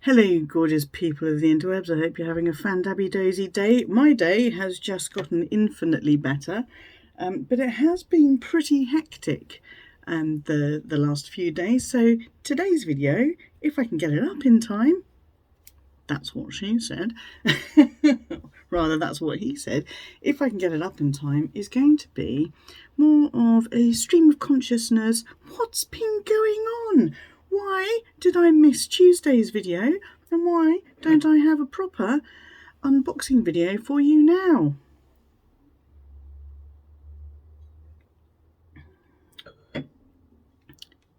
Hello, gorgeous people of the interwebs. I hope you're having a fandabby-dozy day. My day has just gotten infinitely better, but it has been pretty hectic the last few days. So today's video, if I can get it up in time, that's what she said. Rather, that's what he said. If I can get it up in time, is going to be more of a stream of consciousness. What's been going on? Why did I miss Tuesday's video? And why don't I have a proper unboxing video for you now?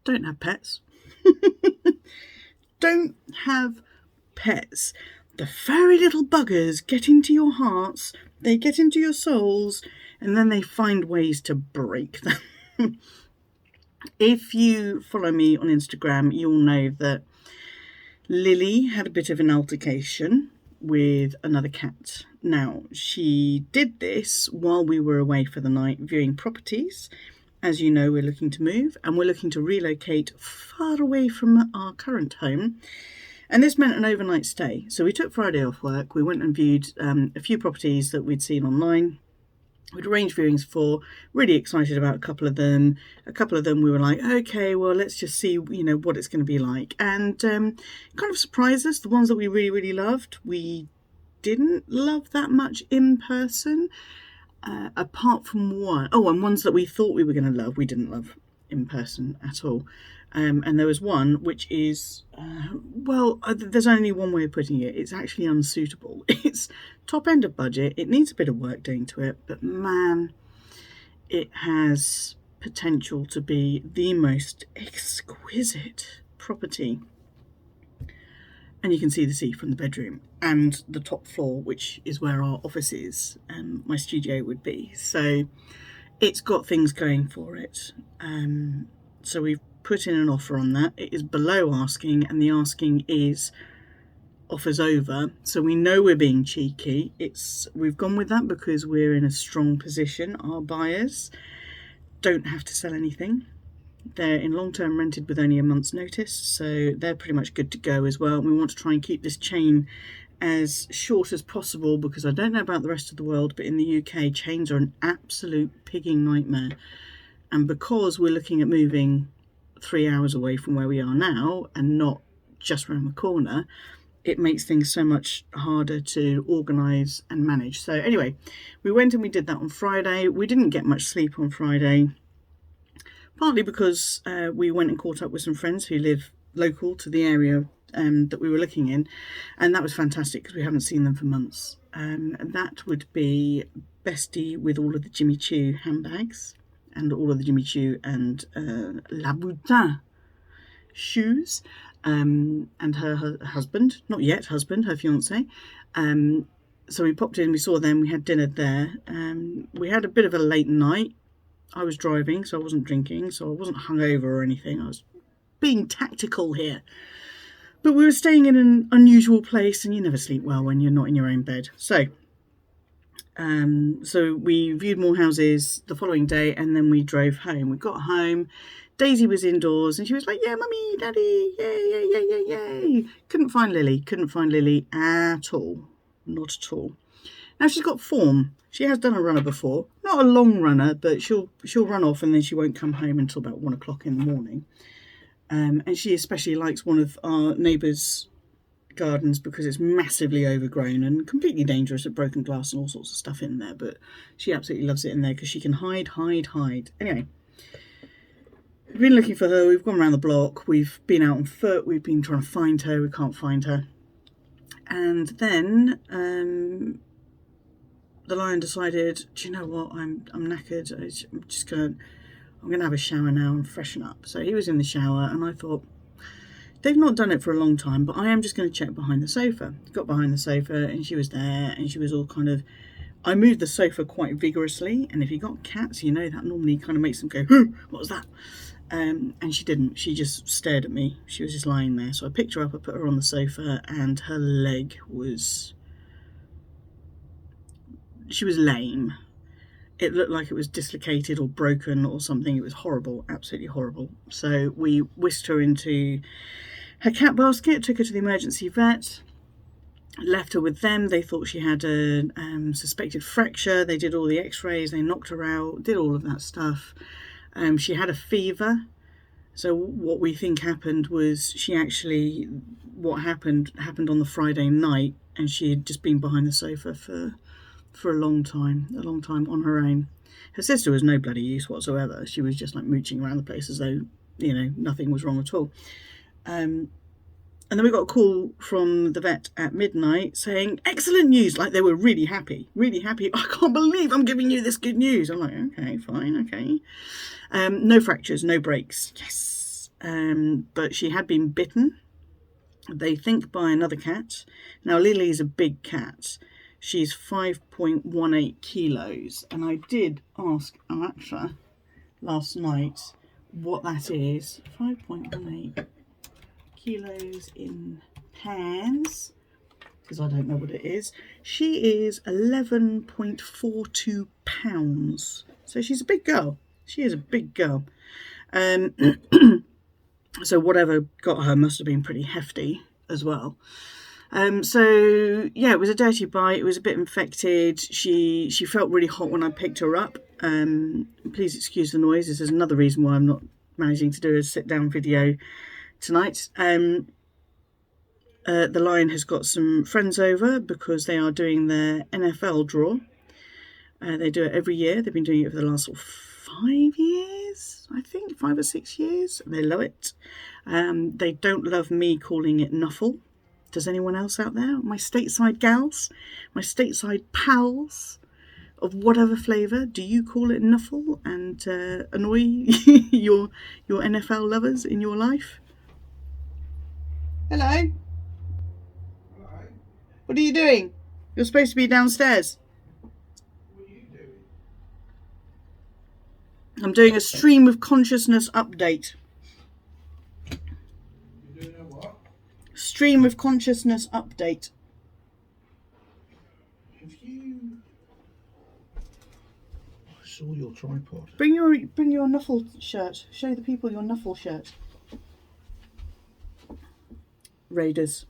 Don't have pets. Don't have pets. The furry little buggers get into your hearts, they get into your souls, and then they find ways to break them. If you follow me on Instagram, you'll know that Lily had a bit of an altercation with another cat. Now, she did this while we were away for the night viewing properties. As you know, we're looking to move and we're looking to relocate far away from our current home. And this meant an overnight stay. So we took Friday off work. We went and viewed a few properties that we'd seen online. We'd arranged viewings for, really excited about a couple of them. A couple of them we were like, okay, well, let's just see, what it's going to be like. And kind of surprised us. The ones that we really, really loved, we didn't love that much in person. Apart from one. Oh, and ones that we thought we were going to love, we didn't love in person at all. And there was one which is, there's only one way of putting it. It's actually unsuitable. It's top end of budget. It needs a bit of work doing to it, but man, it has potential to be the most exquisite property. And you can see the sea from the bedroom and the top floor, which is where our office is and my studio would be. So it's got things going for it. So we've put in an offer on that. It is below asking, and the asking is offers over. So we know we're being cheeky. We've gone with that because we're in a strong position. Our buyers don't have to sell anything. They're in long-term rented with only a month's notice, so they're pretty much good to go as well. We want to try and keep this chain as short as possible because I don't know about the rest of the world, but in the UK, chains are an absolute pigging nightmare. And because we're looking at moving 3 hours away from where we are now and not just around the corner, it makes things so much harder to organise and manage. So anyway, we went and we did that on Friday. We didn't get much sleep on Friday. Partly because we went and caught up with some friends who live local to the area that we were looking in. And that was fantastic because we haven't seen them for months. That would be Bestie with all of the Jimmy Choo handbags and all of the Jimmy Choo and Louboutin shoes. And her husband, not yet husband, her fiance. So we popped in, we saw them, we had dinner there. We had a bit of a late night. I was driving, so I wasn't drinking, so I wasn't hungover or anything. I was being tactical here. But we were staying in an unusual place, and you never sleep well when you're not in your own bed. So we viewed more houses the following day, and then we drove home. We got home. Daisy was indoors, and she was like, yeah, mummy, daddy, yay, yay, yay, yay, yay. Couldn't find Lily at all. Not at all. Now, she's got form. She has done a runner before. Not a long runner, but she'll run off and then she won't come home until about 1 o'clock in the morning. And she especially likes one of our neighbours' gardens because it's massively overgrown and completely dangerous with broken glass and all sorts of stuff in there. But she absolutely loves it in there because she can hide. Anyway, we've been looking for her. We've gone around the block. We've been out on foot. We've been trying to find her. We can't find her. And then the lion decided, do you know what, I'm knackered, I'm gonna have a shower now and freshen up. So he was in the shower and I thought, they've not done it for a long time, but I am just going to check behind the sofa. Got behind the sofa and she was there and she was all kind of, I moved the sofa quite vigorously, and if you got cats, you know that normally kind of makes them go, what was that? And she didn't. She just stared at me. She was just lying there. So I picked her up, I put her on the sofa, and her leg was, she was lame. It looked like it was dislocated or broken or something. It was horrible, absolutely horrible. So we whisked her into her cat basket, took her to the emergency vet, left her with them. They thought she had a suspected fracture. They did all the x-rays, they knocked her out, did all of that stuff. She had a fever. So what we think happened was what happened on the Friday night, and she had just been behind the sofa for a long time on her own. Her sister was no bloody use whatsoever. She was just like mooching around the place as though, you know, nothing was wrong at all. And then we got a call from the vet at midnight saying, excellent news. Like, they were really happy, really happy. I can't believe I'm giving you this good news. I'm like, okay, fine, okay. No fractures, no breaks. Yes. But she had been bitten, they think, by another cat. Now, Lily's a big cat. She's 5.18 kilos. And I did ask Alexa last night what that is. 5.18 kilos in pounds, because I don't know what it is. She is 11.42 pounds. So she's a big girl. She is a big girl. So whatever got her must have been pretty hefty as well. So yeah, it was a dirty bite. It was a bit infected. She felt really hot when I picked her up. Please excuse the noise. This is another reason why I'm not managing to do a sit down video tonight. The Lion has got some friends over because they are doing their NFL draw. They do it every year. They've been doing it for the last 5 years, I think, 5 or 6 years. They love it. They don't love me calling it Nuffle. Does anyone else out there? My stateside gals, my stateside pals of whatever flavour, do you call it Nuffle and annoy your NFL lovers in your life? Hello? Hello? What are you doing? You're supposed to be downstairs. What are you doing? I'm doing a stream of consciousness update. You're doing a what? Stream of consciousness update. Have you... I saw your tripod. Bring your Nuffle shirt. Show the people your Nuffle shirt. Raiders.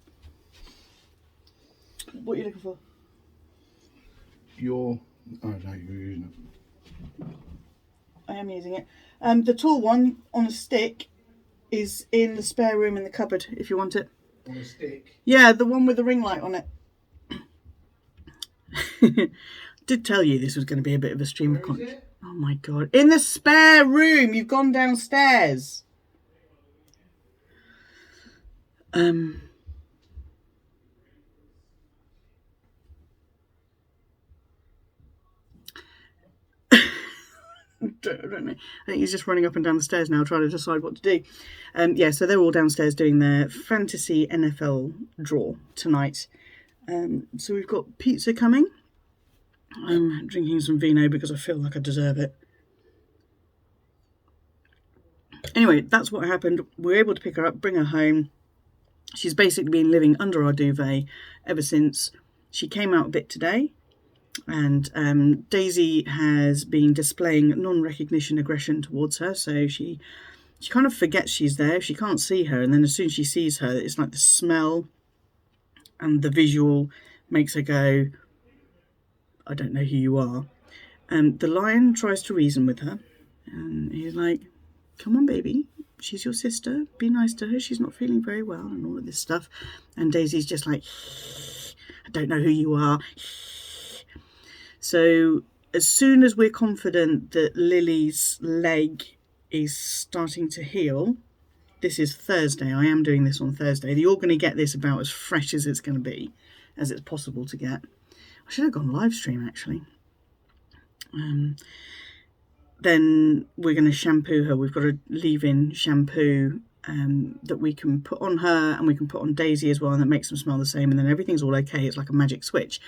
What are you looking for? Oh no, you're using it. I am using it. The tall one on a stick is in the spare room in the cupboard if you want it. On a stick? Yeah, the one with the ring light on it. Did tell you this was going to be a bit of a stream of consciousness. Oh my god. In the spare room! You've gone downstairs. I don't know. I think he's just running up and down the stairs now trying to decide what to do. Yeah, so they're all downstairs doing their fantasy NFL draw tonight. So we've got pizza coming. I'm drinking some vino because I feel like I deserve it. Anyway, that's what happened. We were able to pick her up, bring her home. She's basically been living under our duvet ever since. She came out a bit today. And Daisy has been displaying non-recognition aggression towards her, so she kind of forgets she's there. She can't see her, and then as soon as she sees her, it's like the smell and the visual makes her go, I don't know who you are. The Lion tries to reason with her, and he's like, come on baby, she's your sister, be nice to her, she's not feeling very well, and all of this stuff. And Daisy's just like, I don't know who you are. So as soon as we're confident that Lily's leg is starting to heal, this is Thursday, I am doing this on Thursday, you're going to get this about as fresh as it's going to be, as it's possible to get. I should have gone live stream actually. Then we're going to shampoo her. We've got a leave-in shampoo that we can put on her and we can put on Daisy as well, and that makes them smell the same, and then everything's all okay. It's like a magic switch.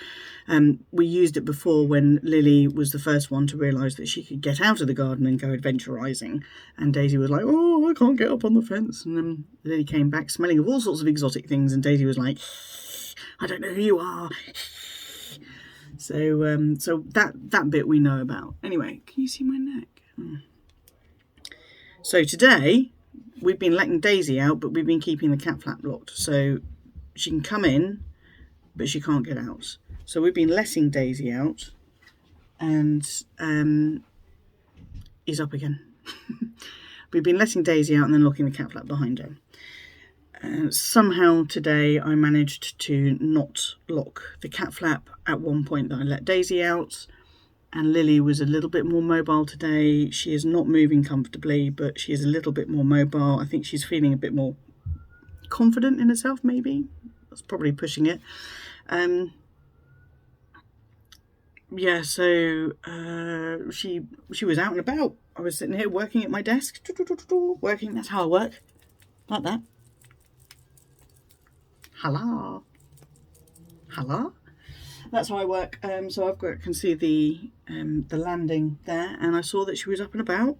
We used it before when Lily was the first one to realise that she could get out of the garden and go adventurising, and Daisy was like, oh, I can't get up on the fence, and then Lily came back smelling of all sorts of exotic things, and Daisy was like, I don't know who you are. So so that bit we know about. Anyway, can you see my neck? So today we've been letting Daisy out, but we've been keeping the cat flap locked. So she can come in, but she can't get out. So we've been letting Daisy out, and he's up again. We've been letting Daisy out and then locking the cat flap behind her. And somehow today I managed to not lock the cat flap at one point that I let Daisy out. And Lily was a little bit more mobile today. She is not moving comfortably, but she is a little bit more mobile. I think she's feeling a bit more confident in herself, maybe. That's probably pushing it. Yeah, so she was out and about. I was sitting here working at my desk, working. That's how I work, like that. Hello. That's how I work. So can see the landing there, and I saw that she was up and about.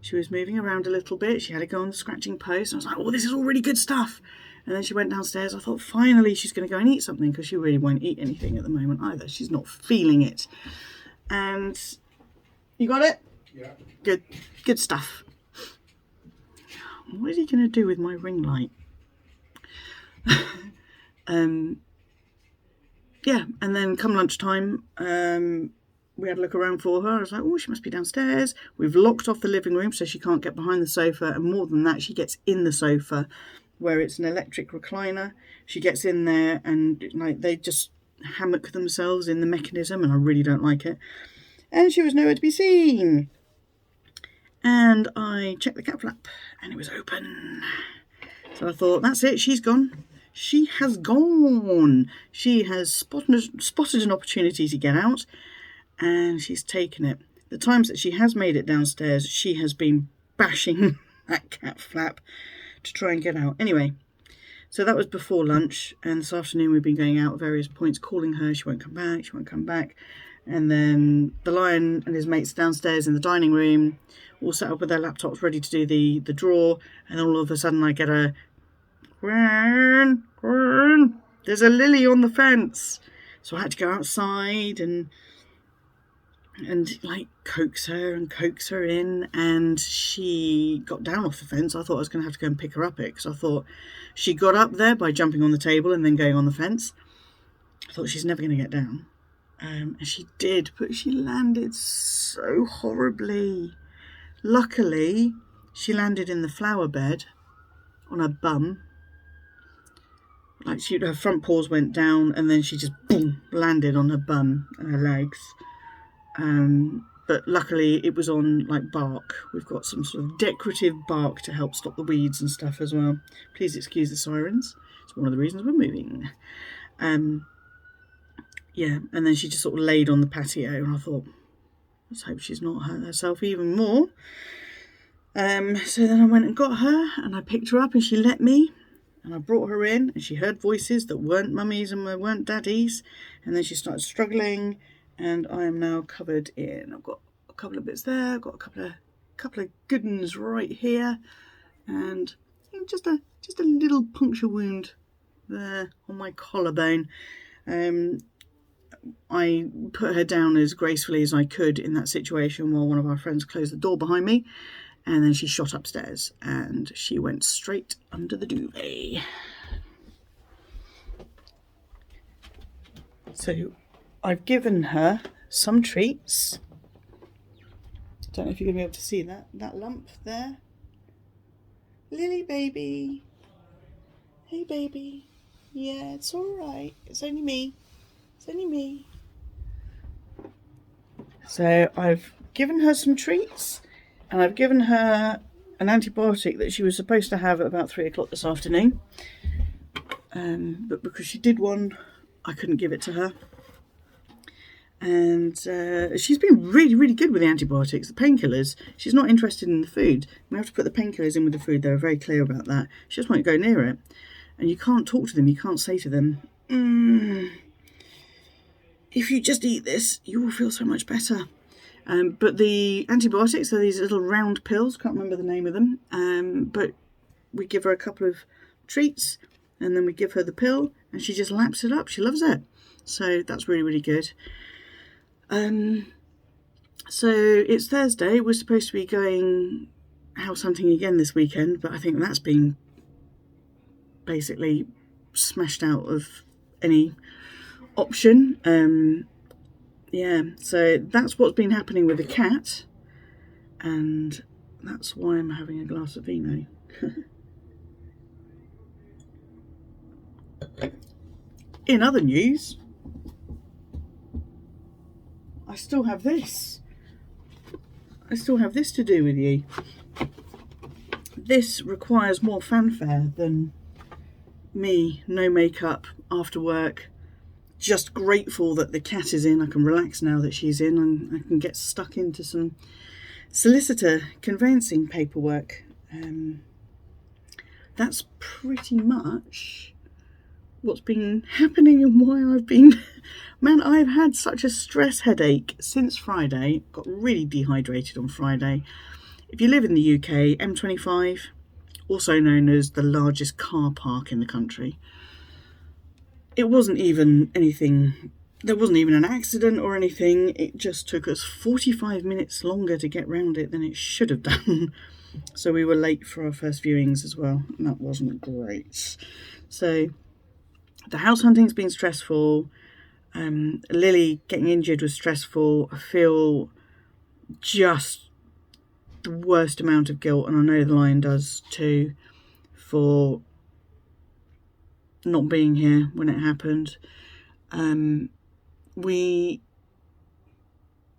She was moving around a little bit. She had to go on the scratching post. And I was like, oh, this is all really good stuff. And then she went downstairs. I thought, finally, she's going to go and eat something, because she really won't eat anything at the moment either. She's not feeling it. And you got it? Yeah. Good stuff. What is he going to do with my ring light? Yeah, and then come lunchtime, we had a look around for her. I was like, oh, she must be downstairs. We've locked off the living room so she can't get behind the sofa. And more than that, she gets in the sofa where it's an electric recliner. She gets in there and like they just hammock themselves in the mechanism, and I really don't like it. And she was nowhere to be seen. And I checked the cat flap and it was open. So I thought, that's it, she's gone. She has gone. She has spotted an opportunity to get out, and she's taken it. The times that she has made it downstairs, she has been bashing that cat flap to try and get out. Anyway, so that was before lunch, and this afternoon we've been going out at various points, calling her. She won't come back. And then the lion and his mates downstairs in the dining room, all set up with their laptops ready to do the draw, and all of a sudden I get a Gran, there's a lily on the fence. So I had to go outside and like coax her in, and she got down off the fence. I thought I was going to have to go and pick her up because I thought she got up there by jumping on the table and then going on the fence. I thought she's never going to get down. And she did, but she landed so horribly. Luckily, she landed in the flower bed on her bum. Like her front paws went down, and then she just boom landed on her bum and her legs. But luckily it was on like bark. We've got some sort of decorative bark to help stop the weeds and stuff as well. Please excuse the sirens. It's one of the reasons we're moving. Yeah, and then she just sort of laid on the patio, and I thought, let's hope she's not hurt herself even more. So then I went and got her, and I picked her up, and she let me. And I brought her in, and she heard voices that weren't mummies and weren't daddies. And then she started struggling, and I am now covered in. I've got a couple of bits there. I've got a couple of good ones right here, and just a little puncture wound there on my collarbone. I put her down as gracefully as I could in that situation while one of our friends closed the door behind me. And then she shot upstairs and she went straight under the duvet. So I've given her some treats. Don't know if you're going to be able to see that lump there. Lily baby. Hey baby. Yeah, it's all right. It's only me. It's only me. So I've given her some treats. And I've given her an antibiotic that she was supposed to have at about 3 o'clock this afternoon. But because she did one, I couldn't give it to her. And she's been really, really good with the antibiotics, the painkillers. She's not interested in the food. We have to put the painkillers in with the food. They were very clear about that. She just won't go near it. And you can't talk to them. You can't say to them, if you just eat this, you will feel so much better. But the antibiotics are these little round pills. Can't remember the name of them. But we give her a couple of treats, and then we give her the pill, and she just laps it up. She loves it. So that's really, really good. So it's Thursday. We're supposed to be going house hunting again this weekend, but I think that's been basically smashed out of any option. Yeah, so that's what's been happening with the cat, and that's why I'm having a glass of vino. In other news, I still have this. I still have this to do with you. This requires more fanfare than me, no makeup, after work, just grateful that the cat is in. I can relax now that she's in, and I can get stuck into some solicitor conveyancing paperwork. That's pretty much what's been happening and why I've been... Man, I've had such a stress headache since Friday. Got really dehydrated on Friday. If you live in the UK, M25, also known as the largest car park in the country, it wasn't even anything... There wasn't even an accident or anything. It just took us 45 minutes longer to get round it than it should have done. So we were late for our first viewings as well, and that wasn't great. So the house hunting's been stressful. Lily getting injured was stressful. I feel just the worst amount of guilt, and I know the lion does too, for not being here when it happened. We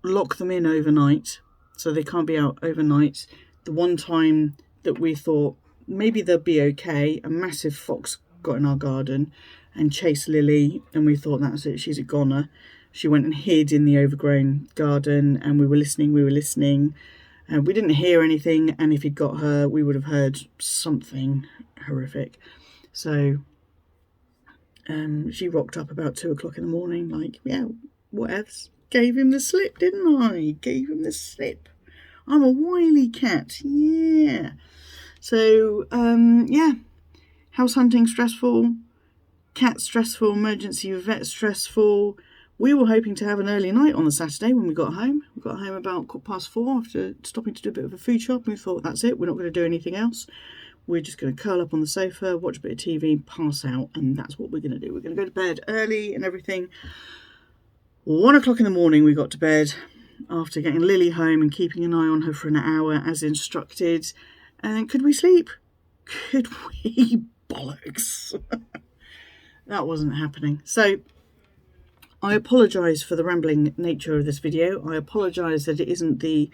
lock them in overnight, so they can't be out overnight. The one time that we thought maybe they'll be okay, a massive fox got in our garden and chased Lily, and we thought that's it, she's a goner. She went and hid in the overgrown garden, and we were listening. We didn't hear anything, and if he'd got her, we would have heard something horrific. So she rocked up about 2 o'clock in the morning, like, yeah, whatevs. Gave him the slip, didn't I? Gave him the slip. I'm a wily cat, yeah. So, yeah, house hunting stressful, cat stressful, emergency vet stressful. We were hoping to have an early night on the Saturday when we got home. We got home about 4:15 after stopping to do a bit of a food shop. We thought, that's it, we're not going to do anything else. We're just going to curl up on the sofa, watch a bit of TV, pass out, and that's what we're going to do. We're going to go to bed early and everything. 1 o'clock in the morning we got to bed after getting Lily home and keeping an eye on her for an hour as instructed. And could we sleep? Could we? Bollocks. That wasn't happening. So I apologise for the rambling nature of this video. I apologise that it isn't the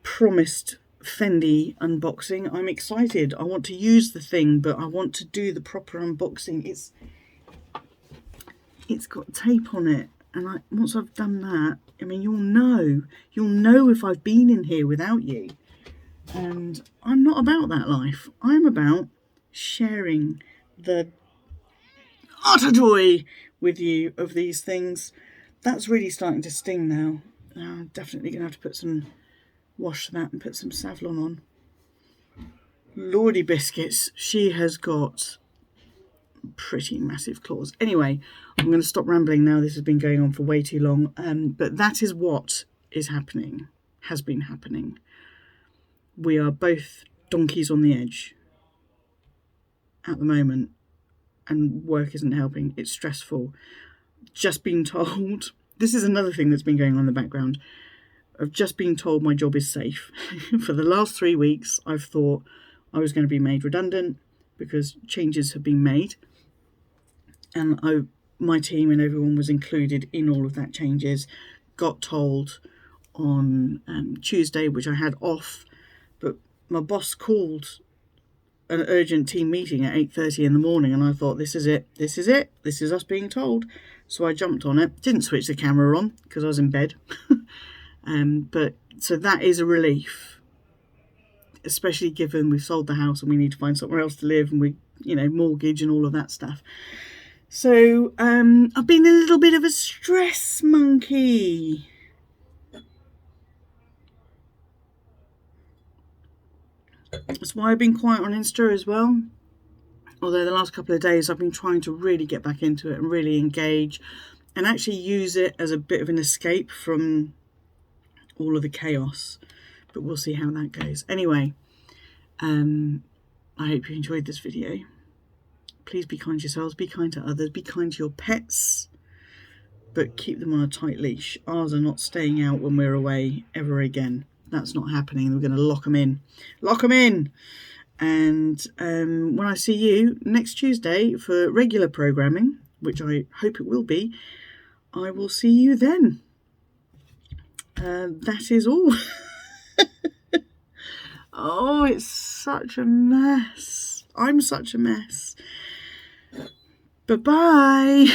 promised Fendi unboxing. I'm excited. I want to use the thing, but I want to do the proper unboxing. It's got tape on it, and once I've done that, I mean, you'll know if I've been in here without you. And I'm not about that life. I'm about sharing the utter joy with you of these things. That's really starting to sting now. I'm definitely going to have to wash that and put some Savlon on. Lordy biscuits, she has got pretty massive claws. Anyway, I'm going to stop rambling now. This has been going on for way too long. But that is what is happening, has been happening. We are both donkeys on the edge at the moment, and work isn't helping. It's stressful. Just been told, this is another thing that's been going on in the background. I've just been told my job is safe. For the last 3 weeks, I've thought I was going to be made redundant because changes have been made. And my team and everyone was included in all of that changes. Got told on Tuesday, which I had off, but my boss called an urgent team meeting at 8:30 in the morning, and I thought, this is it. This is us being told. So I jumped on it. Didn't switch the camera on because I was in bed. But so that is a relief, especially given we've sold the house and we need to find somewhere else to live, and we, mortgage and all of that stuff. So I've been a little bit of a stress monkey. That's why I've been quiet on Insta as well. Although the last couple of days I've been trying to really get back into it and really engage and actually use it as a bit of an escape from all of the chaos. But we'll see how that goes. Anyway, I hope you enjoyed this video. Please be kind to yourselves, be kind to others, be kind to your pets, but keep them on a tight leash. Ours are not staying out when we're away ever again. That's not happening. We're going to lock them in. Lock them in! And when I see you next Tuesday for regular programming, which I hope it will be, I will see you then. That is all. Oh, it's such a mess. I'm such a mess. Bye-bye.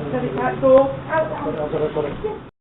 Study cat, go out.